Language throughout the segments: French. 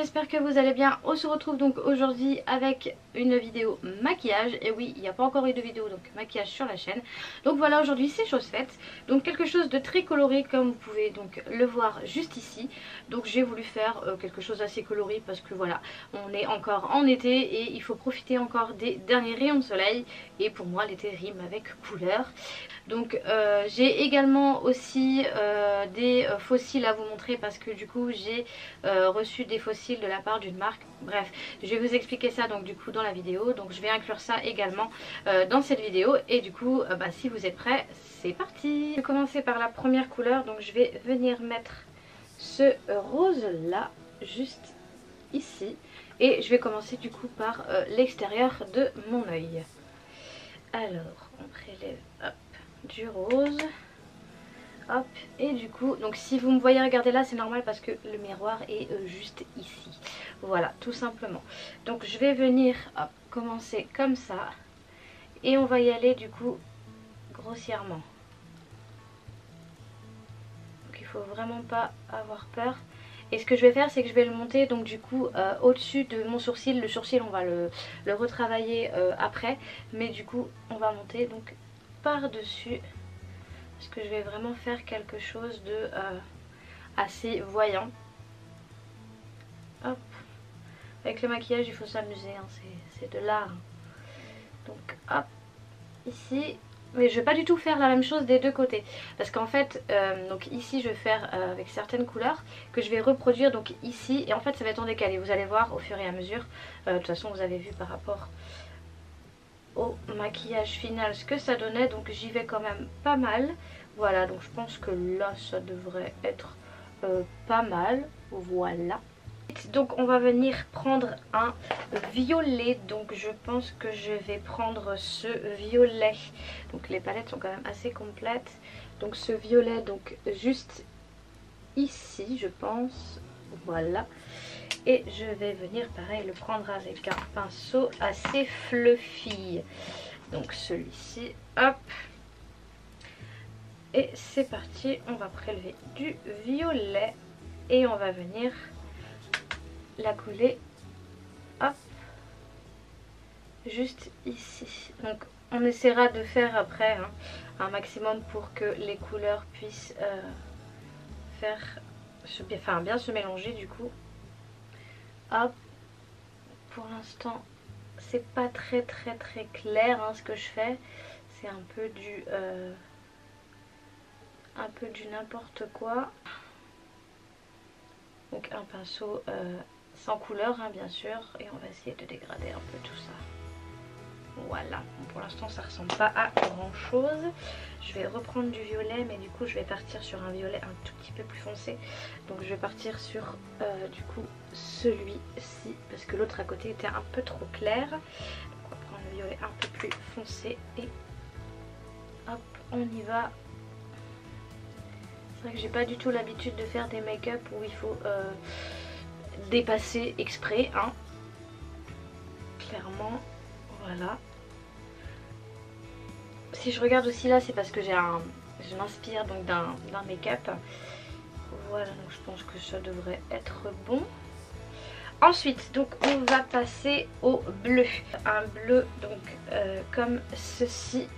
j'espère que vous allez bien. On se retrouve donc aujourd'hui avec une vidéo maquillage. Et oui, il n'y a pas encore eu de vidéo donc maquillage sur la chaîne. Donc voilà, aujourd'hui c'est chose faite. Donc quelque chose de très coloré comme vous pouvez donc le voir juste ici. Donc j'ai voulu faire quelque chose d'assez coloré parce que voilà, on est encore en été et il faut profiter encore des derniers rayons de soleil. Et pour moi l'été rime avec couleur. Donc j'ai également aussi des fossiles à vous montrer parce que du coup j'ai reçu des fossiles de la part d'une marque. Bref, je vais vous expliquer ça donc du coup dans la vidéo. Donc je vais inclure ça également dans cette vidéo. Et du coup si vous êtes prêts, c'est parti. Je vais commencer par la première couleur. Donc je vais venir mettre ce rose là juste ici. Et je vais commencer du coup par l'extérieur de mon œil. Alors on prélève hop, du rose. Hop, et du coup, donc si vous me voyez regarder là, c'est normal parce que le miroir est juste ici. Voilà, tout simplement. Donc je vais venir hop, commencer comme ça. Et on va y aller du coup grossièrement. Donc il faut vraiment pas avoir peur. Et ce que je vais faire, c'est que je vais le monter donc du coup au-dessus de mon sourcil. Le sourcil, on va le retravailler après. Mais du coup, on va monter donc par-dessus. Parce que je vais vraiment faire quelque chose de assez voyant. Hop. Avec le maquillage il faut s'amuser, hein. C'est de l'art. Donc hop, ici. Mais je vais pas du tout faire la même chose des deux côtés. Parce qu'en fait, donc ici je vais faire avec certaines couleurs que je vais reproduire donc ici. Et en fait ça va être en décalé, vous allez voir au fur et à mesure. De toute façon vous avez vu par rapport au maquillage final ce que ça donnait. Donc j'y vais quand même pas mal. Voilà, donc je pense que là ça devrait être pas mal. Voilà. Donc on va venir prendre un violet. Donc je pense que je vais prendre ce violet. Donc les palettes sont quand même assez complètes. Donc ce violet donc juste ici je pense. Voilà. Et je vais venir pareil le prendre avec un pinceau assez fluffy. Donc celui-ci, hop. Et c'est parti, on va prélever du violet et on va venir la coller, hop, juste ici. Donc on essaiera de faire après un maximum pour que les couleurs puissent bien se mélanger du coup. Hop, pour l'instant c'est pas très clair ce que je fais, c'est un peu du n'importe quoi. Donc un pinceau sans couleur bien sûr. Et on va essayer de dégrader un peu tout ça. Voilà, bon, pour l'instant ça ressemble pas à grand chose. Je vais reprendre du violet, mais du coup je vais partir sur un violet un tout petit peu plus foncé. Donc je vais partir sur du coup celui-ci, parce que l'autre à côté était un peu trop clair. Donc on va prendre le violet un peu plus foncé et hop, on y va. C'est vrai que j'ai pas du tout l'habitude de faire des make-up où il faut dépasser exprès, clairement, voilà. Si je regarde aussi là, c'est parce que je m'inspire donc d'un make-up. Voilà, donc je pense que ça devrait être bon. Ensuite, donc on va passer au bleu. Un bleu donc comme ceci.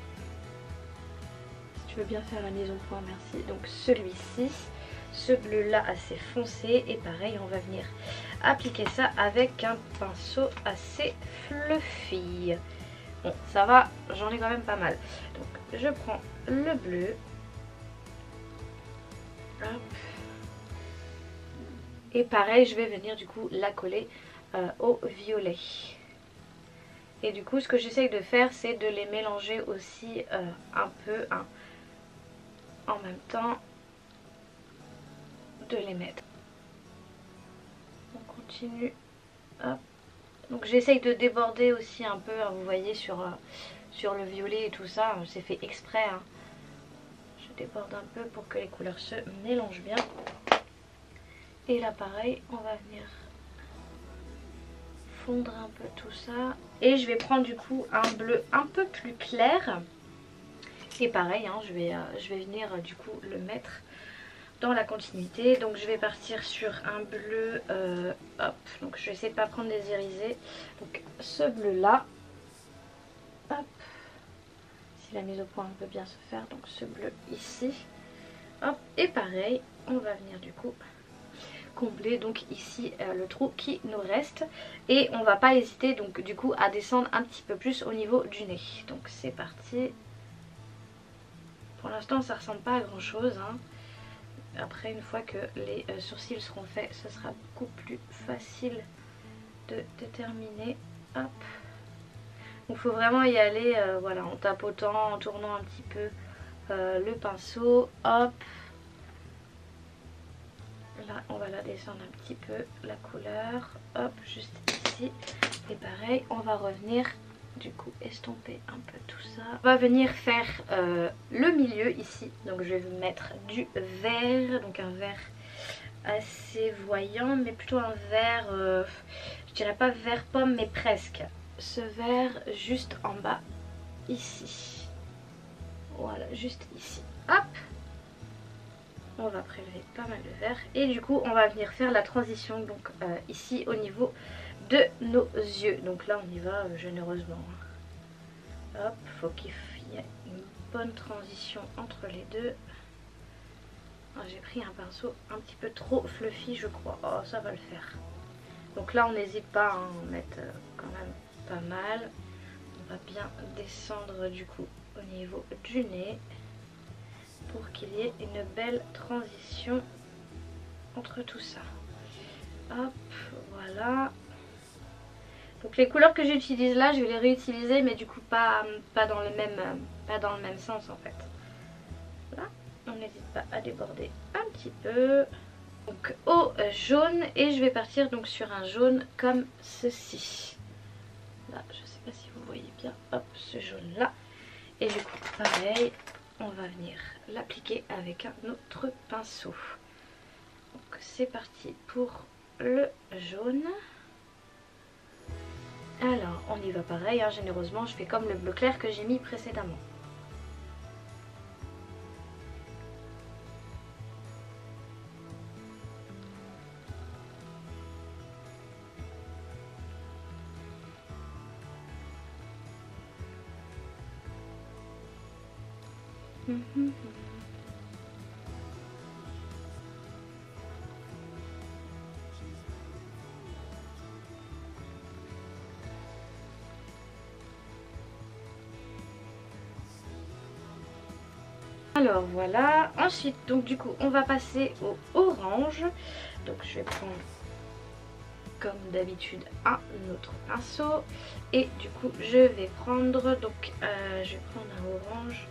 Je veux bien faire la mise au point, merci. Donc celui-ci, ce bleu là assez foncé, et pareil on va venir appliquer ça avec un pinceau assez fluffy. Bon ça va, j'en ai quand même pas mal. Donc je prends le bleu, hop. Et pareil je vais venir du coup la coller au violet. Et du coup ce que j'essaye de faire c'est de les mélanger aussi un peu en même temps de les mettre. On continue, hop. Donc j'essaye de déborder aussi un peu, vous voyez sur le violet et tout ça, c'est fait exprès. Je déborde un peu pour que les couleurs se mélangent bien. Et là pareil, on va venir fondre un peu tout ça. Et je vais prendre du coup un bleu un peu plus clair. Et pareil, je vais venir du coup le mettre dans la continuité. Donc je vais partir sur un bleu, hop, donc je vais essayer de pas prendre des irisés. Donc ce bleu là, hop, si la mise au point peut bien se faire, donc ce bleu ici, hop, et pareil, on va venir du coup combler donc ici le trou qui nous reste, et on va pas hésiter donc du coup à descendre un petit peu plus au niveau du nez. Donc c'est parti. Pour l'instant ça ressemble pas à grand chose hein. Après une fois que les sourcils seront faits, ce sera beaucoup plus facile de déterminer. Hop. Donc il faut vraiment y aller voilà, en tapotant, en tournant un petit peu le pinceau. Hop. Là on va la descendre un petit peu la couleur. Hop, juste ici. Et pareil, on va revenir du coup estomper un peu tout ça. On va venir faire le milieu ici. Donc je vais vous mettre du vert. Donc un vert assez voyant, mais plutôt un vert, je dirais pas vert pomme, mais presque. Ce vert juste en bas ici. Voilà, juste ici. Hop. On va prélever pas mal de vert. Et du coup, on va venir faire la transition donc ici au niveau de nos yeux. Donc là, on y va généreusement. Hop, faut qu'il y ait une bonne transition entre les deux. J'ai pris un pinceau un petit peu trop fluffy, je crois. Oh, ça va le faire. Donc là, on n'hésite pas à en mettre quand même pas mal. On va bien descendre du coup au niveau du nez pour qu'il y ait une belle transition entre tout ça. Hop, voilà. Donc les couleurs que j'utilise là, je vais les réutiliser, mais du coup pas dans le même sens en fait. Là, on n'hésite pas à déborder un petit peu. Donc au jaune, et je vais partir donc sur un jaune comme ceci. Là, je sais pas si vous voyez bien, hop, ce jaune là. Et du coup, pareil, on va venir l'appliquer avec un autre pinceau. Donc c'est parti pour le jaune. Alors on y va pareil, hein, généreusement, je fais comme le bleu clair que j'ai mis précédemment. Alors voilà, ensuite donc du coup on va passer au orange. Donc je vais prendre comme d'habitude un autre pinceau, et du coup je vais prendre donc je vais prendre un orange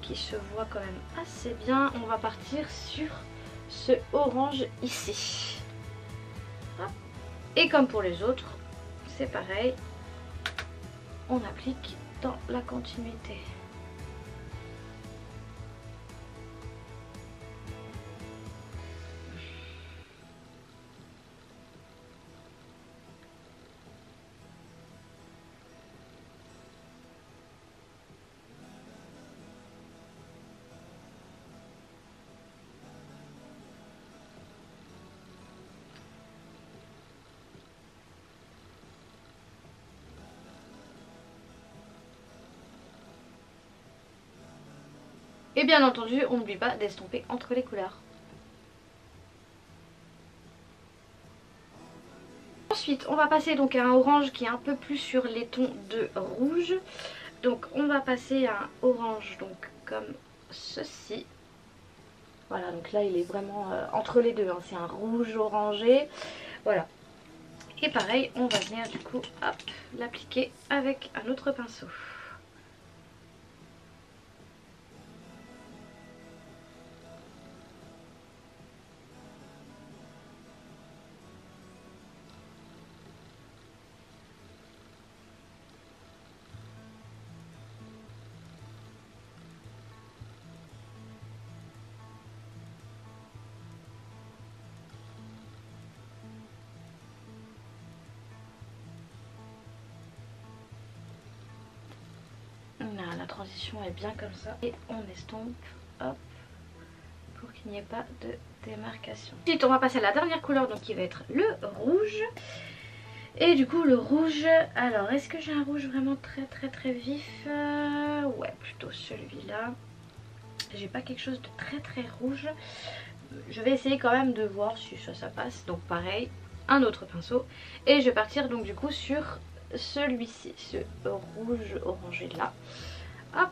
qui se voit quand même assez bien. On va partir sur ce orange ici. Hop. Et comme pour les autres, c'est pareil, on applique dans la continuité. Et bien entendu, on n'oublie pas d'estomper entre les couleurs. Ensuite, on va passer donc à un orange qui est un peu plus sur les tons de rouge. Donc on va passer à un orange donc comme ceci. Voilà, donc là il est vraiment entre les deux, hein. C'est un rouge orangé. Voilà. Et pareil, on va venir du coup, hop, l'appliquer avec un autre pinceau. Là, la transition est bien comme ça. Et on estompe, hop, pour qu'il qu'il n'y ait pas de démarcation. Ensuite on va passer à la dernière couleur donc qui va être le rouge. Et du coup le rouge, alors est-ce que j'ai un rouge vraiment très vif? Ouais, plutôt celui-là. J'ai pas quelque chose de très rouge. Je vais essayer quand même de voir si ça passe. Donc pareil, un autre pinceau. Et je vais partir donc du coup sur celui-ci, ce rouge orangé là. Hop.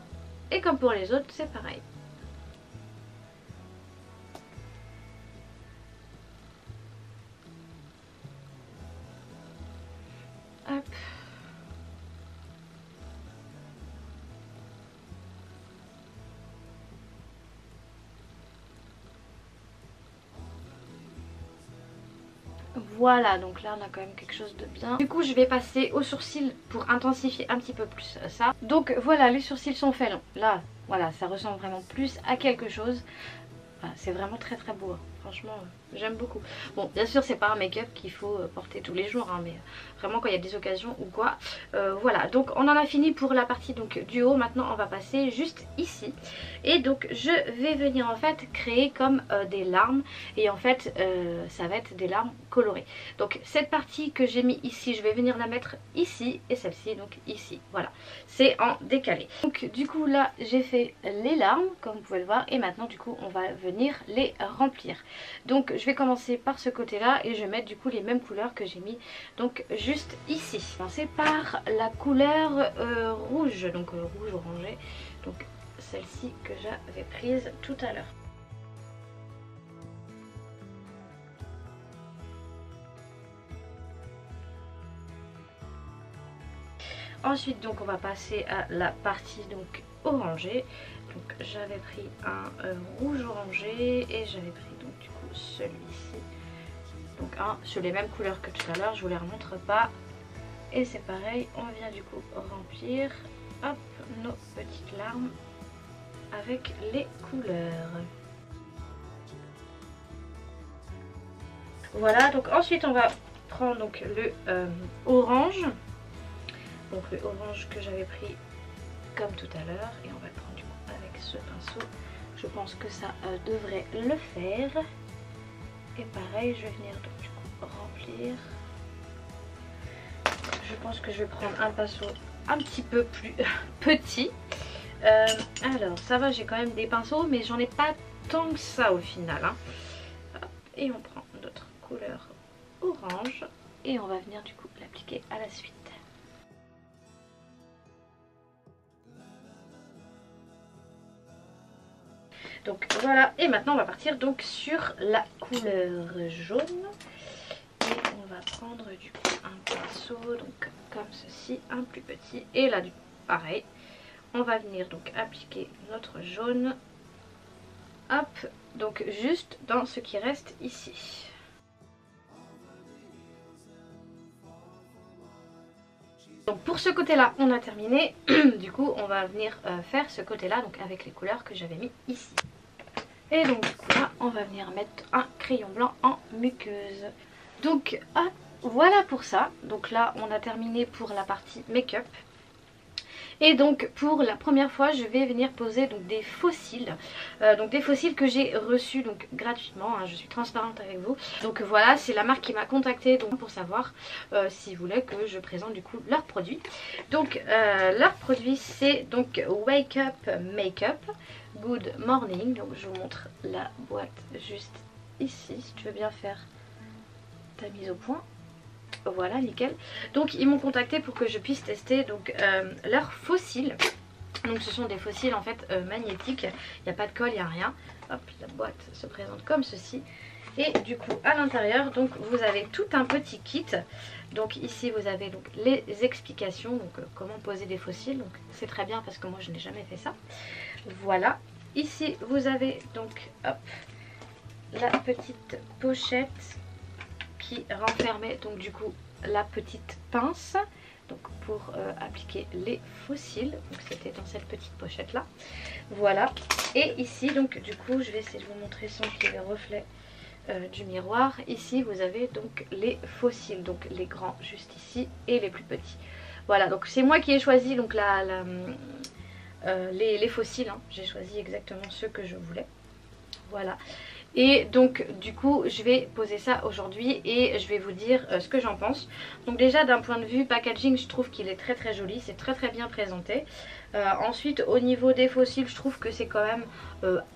Et comme pour les autres, c'est pareil. Hop. Voilà, donc là on a quand même quelque chose de bien. Du coup je vais passer aux sourcils pour intensifier un petit peu plus ça. Donc voilà, les sourcils sont faits. Là, voilà, ça ressemble vraiment plus à quelque chose. Enfin, c'est vraiment très beau, hein. Franchement j'aime beaucoup. Bon bien sûr c'est pas un make-up qu'il faut porter tous les jours hein, mais vraiment quand il y a des occasions ou quoi. Voilà, donc on en a fini pour la partie donc du haut. Maintenant on va passer juste ici. Et donc je vais venir en fait créer comme des larmes. Et en fait ça va être des larmes colorées. Donc cette partie que j'ai mis ici, je vais venir la mettre ici. Et celle-ci donc ici, voilà. C'est en décalé. Donc du coup là j'ai fait les larmes comme vous pouvez le voir. Et maintenant du coup on va venir les remplir. Donc je vais commencer par ce côté là et je vais mettre du coup les mêmes couleurs que j'ai mis donc juste ici. Je vais commencer par la couleur rouge, donc rouge orangé, donc celle-ci que j'avais prise tout à l'heure. Ensuite donc on va passer à la partie donc orangée. Donc j'avais pris un rouge orangé et j'avais pris donc du coup celui-ci. Donc un sur les mêmes couleurs que tout à l'heure, je vous les remontre pas. Et c'est pareil, on vient du coup remplir hop nos petites larmes avec les couleurs. Voilà, donc ensuite on va prendre donc le orange. Donc le orange que j'avais pris comme tout à l'heure et on va le prendre du coup avec ce pinceau. Je pense que ça devrait le faire. Et pareil, je vais venir donc du coup remplir. Je pense que je vais prendre un pinceau un petit peu plus petit. Alors ça va, j'ai quand même des pinceaux mais j'en ai pas tant que ça au final hein. Et on prend notre couleur orange et on va venir du coup l'appliquer à la suite. Donc voilà, et maintenant on va partir donc sur la couleur jaune. Et on va prendre du coup un pinceau donc comme ceci, un plus petit. Et là du coup pareil, on va venir donc appliquer notre jaune. Hop, donc juste dans ce qui reste ici. Donc pour ce côté là on a terminé. Du coup on va venir faire ce côté là donc avec les couleurs que j'avais mis ici. Et donc du coup là on va venir mettre un crayon blanc en muqueuse. Donc hop, voilà pour ça. Donc là on a terminé pour la partie make-up. Et donc pour la première fois je vais venir poser donc des faux cils. Donc des faux cils que j'ai reçus donc gratuitement hein, je suis transparente avec vous. Donc voilà, c'est la marque qui m'a contactée donc pour savoir s'ils voulaient que je présente du coup leurs produits. Donc leur produit c'est donc Wake Up Makeup Good Morning. Donc je vous montre la boîte juste ici si tu veux bien faire ta mise au point. Voilà, nickel. Donc ils m'ont contacté pour que je puisse tester donc leurs faux cils. Donc ce sont des faux cils en fait magnétiques. Il n'y a pas de colle, il n'y a rien. Hop, la boîte se présente comme ceci. Et du coup à l'intérieur donc vous avez tout un petit kit. Donc ici vous avez donc les explications, donc comment poser des faux cils. Donc c'est très bien parce que moi je n'ai jamais fait ça. Voilà. Ici vous avez donc hop la petite pochette qui renfermait donc du coup la petite pince donc pour appliquer les faux cils. Donc c'était dans cette petite pochette là. Voilà. Et ici donc du coup je vais essayer de vous montrer sans qu'il y ait le reflet du miroir. Ici vous avez donc les faux cils, donc les grands juste ici et les plus petits. Voilà, donc c'est moi qui ai choisi donc les faux cils hein. J'ai choisi exactement ceux que je voulais. Voilà. Et donc du coup je vais poser ça aujourd'hui et je vais vous dire ce que j'en pense. Donc déjà d'un point de vue packaging, je trouve qu'il est très très joli, c'est très très bien présenté. Ensuite au niveau des fossiles, je trouve que c'est quand même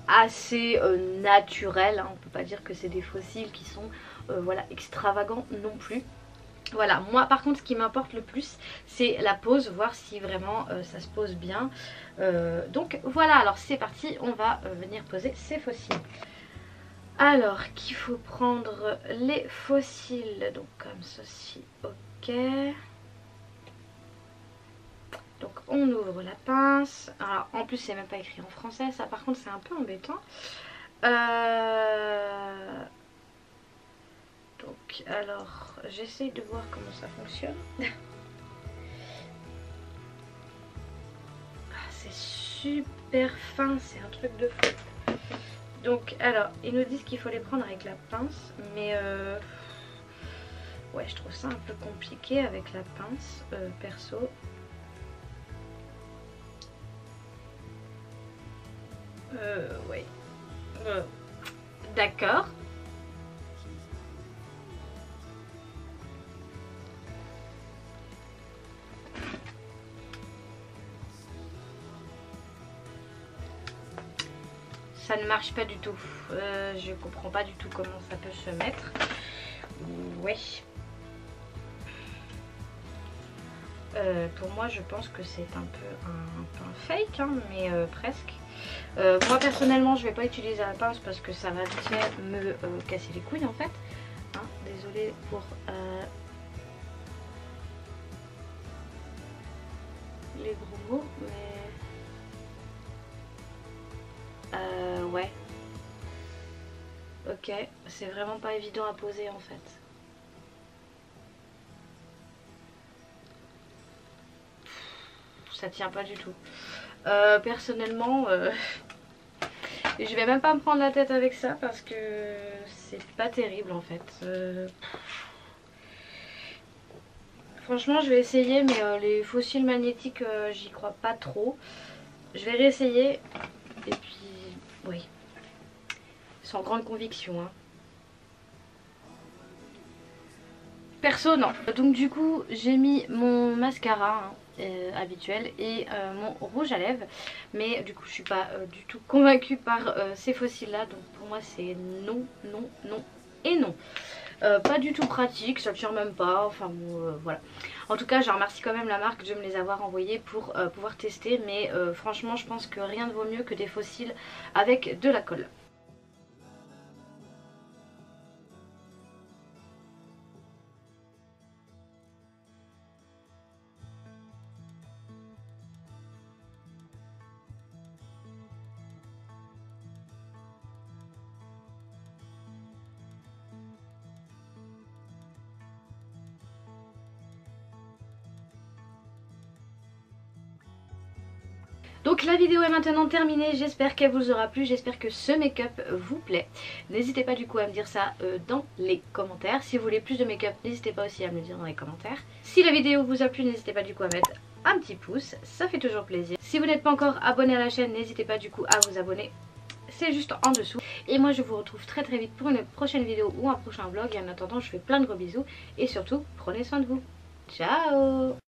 assez naturel, hein. On peut pas dire que c'est des fossiles qui sont voilà, extravagants non plus. Voilà, moi par contre ce qui m'importe le plus c'est la pose, voir si vraiment ça se pose bien. Donc voilà, alors c'est parti, on va venir poser ces fossiles. Alors qu'il faut prendre les fossiles, donc comme ceci, ok. Donc on ouvre la pince. Alors en plus c'est même pas écrit en français, ça par contre c'est un peu embêtant. Donc alors j'essaye de voir comment ça fonctionne. Ah, c'est super fin, c'est un truc de fou. Donc alors ils nous disent qu'il faut les prendre avec la pince, mais ouais je trouve ça un peu compliqué avec la pince perso. Ouais. D'accord. Ça ne marche pas du tout. Je comprends pas du tout comment ça peut se mettre. Ouais. Pour moi je pense que c'est un peu un fake, hein, mais presque. Moi personnellement je vais pas utiliser la pince parce que ça va vite fait me casser les couilles en fait. Hein, désolée pour les gros mots, mais ouais. Ok, c'est vraiment pas évident à poser en fait. Ça tient pas du tout. Personnellement, je vais même pas me prendre la tête avec ça parce que c'est pas terrible en fait. Franchement, je vais essayer, mais les fossiles magnétiques, j'y crois pas trop. Je vais réessayer et puis, oui, sans grande conviction, hein. Perso, non. Donc du coup, j'ai mis mon mascara, hein, habituel et mon rouge à lèvres. Mais du coup, je suis pas du tout convaincue par ces fossiles-là. Donc pour moi, c'est non, non, non et non. Pas du tout pratique, ça tient même pas. Enfin bon, voilà. En tout cas, je remercie quand même la marque de me les avoir envoyés pour pouvoir tester. Mais franchement, je pense que rien ne vaut mieux que des fossiles avec de la colle. Donc la vidéo est maintenant terminée, j'espère qu'elle vous aura plu, j'espère que ce make-up vous plaît. N'hésitez pas du coup à me dire ça dans les commentaires. Si vous voulez plus de make-up, n'hésitez pas aussi à me le dire dans les commentaires. Si la vidéo vous a plu, n'hésitez pas du coup à mettre un petit pouce, ça fait toujours plaisir. Si vous n'êtes pas encore abonné à la chaîne, n'hésitez pas du coup à vous abonner. C'est juste en dessous. Et moi je vous retrouve très très vite pour une prochaine vidéo ou un prochain vlog. Et en attendant, je fais plein de gros bisous et surtout, prenez soin de vous. Ciao!